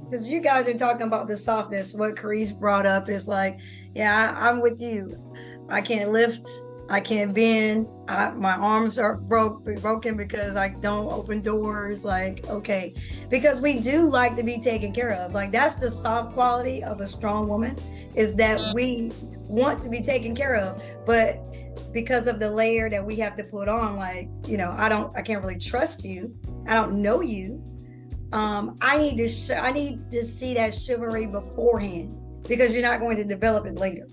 because you guys are talking about the softness. What Carice brought up is like, yeah, I'm with you. I can't lift. I can't bend. My arms are broken because I don't open doors. Like, okay, because we do like to be taken care of. Like, that's the soft quality of a strong woman, is that we want to be taken care of. But because of the layer that we have to put on, like, I can't really trust you. I don't know you. I need to see that chivalry beforehand, because you're not going to develop it later.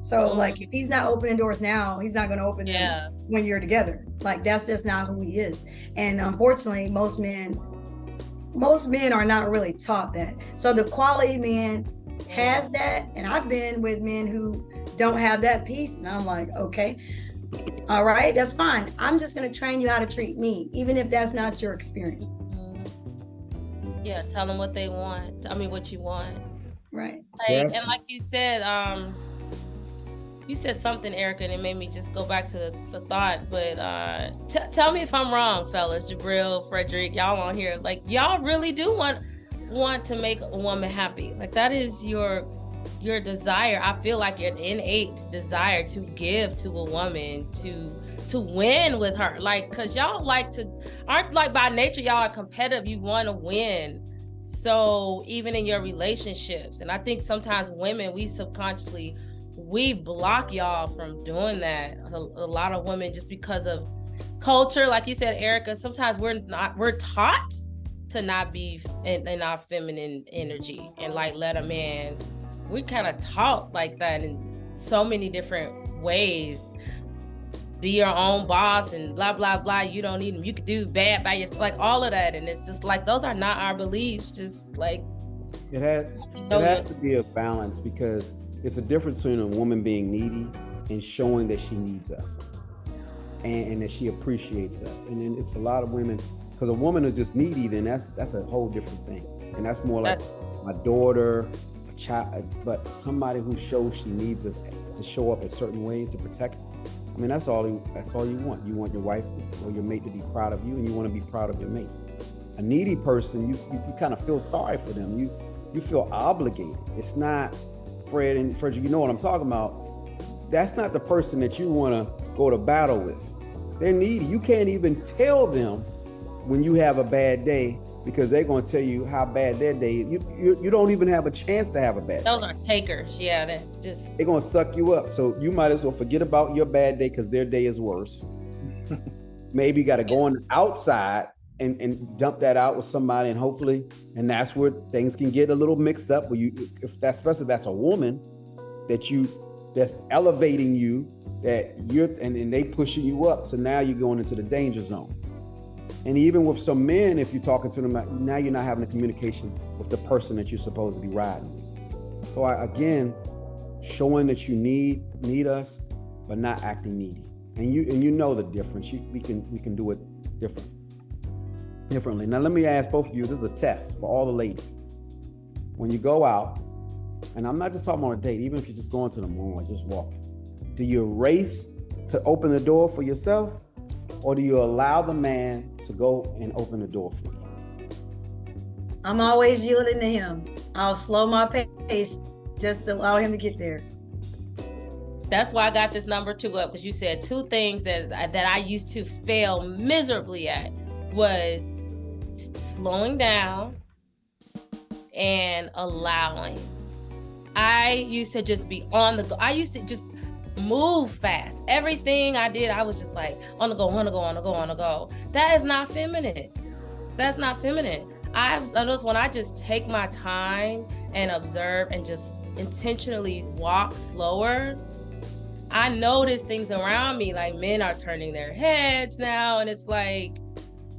So like, if he's not opening doors now, he's not going to open them when you're together. Like, that's just not who he is. And unfortunately, most men are not really taught that. So the quality man has that, and I've been with men who don't have that piece, and I'm like, okay, all right, that's fine. I'm just going to train you how to treat me, even if that's not your experience. Yeah, tell them what they want. I mean, what you want. Right. And like you said something, Erica, and it made me just go back to the thought. But tell me if I'm wrong, fellas. Jabril, Frederick, y'all on here. Like, y'all really do want to make a woman happy. Like, that is your desire. I feel like an innate desire to give to a woman, to win with her. Like, because y'all aren't like, by nature, y'all are competitive. You want to win. So even in your relationships, and I think sometimes women, we subconsciously, we block y'all from doing that. A lot of women, just because of culture, like you said, Erica, sometimes we're taught to not be in our feminine energy, and like, let a man, we kind of taught like that in so many different ways. Be your own boss and blah, blah, blah. You don't need them. You could do bad by yourself, like all of that. And it's just like, those are not our beliefs. Just like, it has to be a balance, because it's a difference between a woman being needy and showing that she needs us and that she appreciates us. And then it's a lot of women, because a woman is just needy, then that's a whole different thing. And that's more like my daughter, a child, but somebody who shows she needs us to show up in certain ways to protect. I mean, that's all you want. You want your wife or your mate to be proud of you, and you want to be proud of your mate. A needy person, you kind of feel sorry for them. You feel obligated. It's not Fred, you know what I'm talking about. That's not the person that you want to go to battle with. They're needy. You can't even tell them when you have a bad day, because they're going to tell you how bad their day is. You don't even have a chance to have a bad day. Those are takers. Yeah, they're going to suck you up. So you might as well forget about your bad day, because their day is worse. Maybe you got to go on the outside and dump that out with somebody, and hopefully, and that's where things can get a little mixed up. Where especially that's a woman that's elevating you, that you're, and they pushing you up. So now you're going into the danger zone. And even with some men, if you're talking to them, now you're not having a communication with the person that you're supposed to be riding with. So again, showing that you need us, but not acting needy. And you know the difference. We can do it differently. Now let me ask both of you, this is a test for all the ladies. When you go out, and I'm not just talking on a date, even if you're just going to the mall or just walking, do you race to open the door for yourself, or do you allow the man to go and open the door for you? I'm always yielding to him. I'll slow my pace just to allow him to get there. That's why I got this number 2 up, because you said 2 things that I used to fail miserably at was slowing down and allowing. I used to just be on the go. I used to just move fast. Everything I did, I was just like on the go. That is not feminine. That's not feminine. I noticed when I just take my time and observe and just intentionally walk slower, I notice things around me, like men are turning their heads now, and it's like,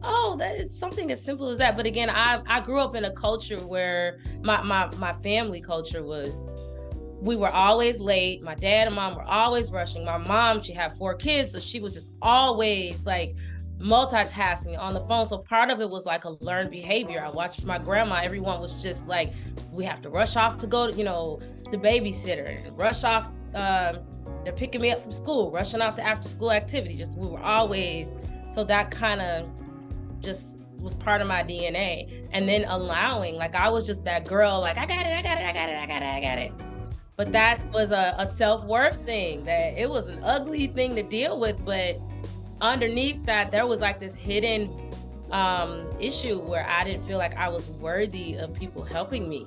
oh, that is something as simple as that. But again, I grew up in a culture where my family culture was, we were always late. My dad and mom were always rushing. My mom, she had 4 kids, so she was just always like multitasking on the phone. So part of it was like a learned behavior. I watched my grandma, everyone was just like, we have to rush off to go to, the babysitter, and rush off, they're picking me up from school, rushing off to after school activity. Just, we were always, so that kind of just was part of my DNA. And then allowing, like I was just that girl, like I got it. But that was a self-worth thing, that it was an ugly thing to deal with, but underneath that there was like this hidden issue where I didn't feel like I was worthy of people helping me.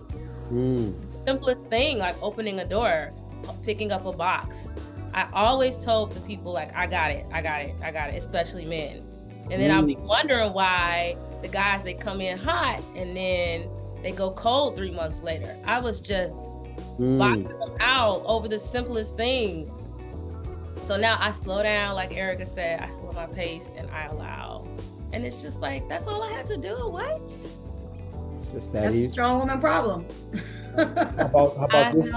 Simplest thing, like opening a door, picking up a box. I always told the people, like, I got it, especially men. And then I'll be wondering why the guys, they come in hot and then they go cold 3 months later. I was just boxing them out over the simplest things. So now I slow down, like Erica said, I slow my pace and I allow. And it's just like, that's all I had to do. What? It's just that's a strong woman problem. How about this?